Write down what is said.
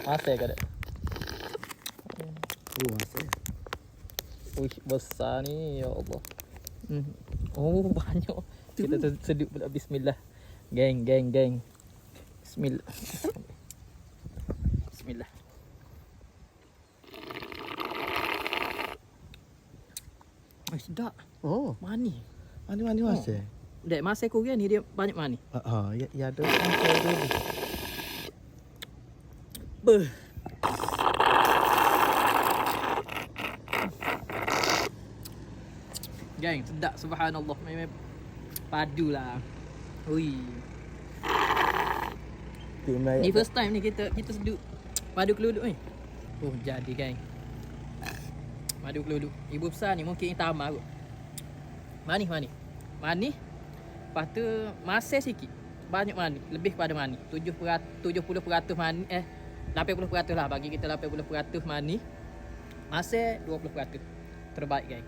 Masih ke ada? Masih. Wih, besar ni, ya Allah. Oh, banyak. Kita sedut pula. Bismillah. Geng. Bismillah. Bismillah. Sedap. Oh, Manis. mani masih. Dek, masa Korea ni dia banyak manis. Ya ada sampai dulu. Beuh. Geng, sedap subhanallah. Memang padu lah. Ui. Ni first time ni kita sedut madu keluduk ni. Oh, jadi geng. Madu keluduk. Ibu besar ni mungkin tambah kot. Manis. Lepas tu manis sikit. Banyak manis, lebih pada manis. 70% manis, 80% lah, bagi kita 80% manis. Manis 20%. Terbaik geng.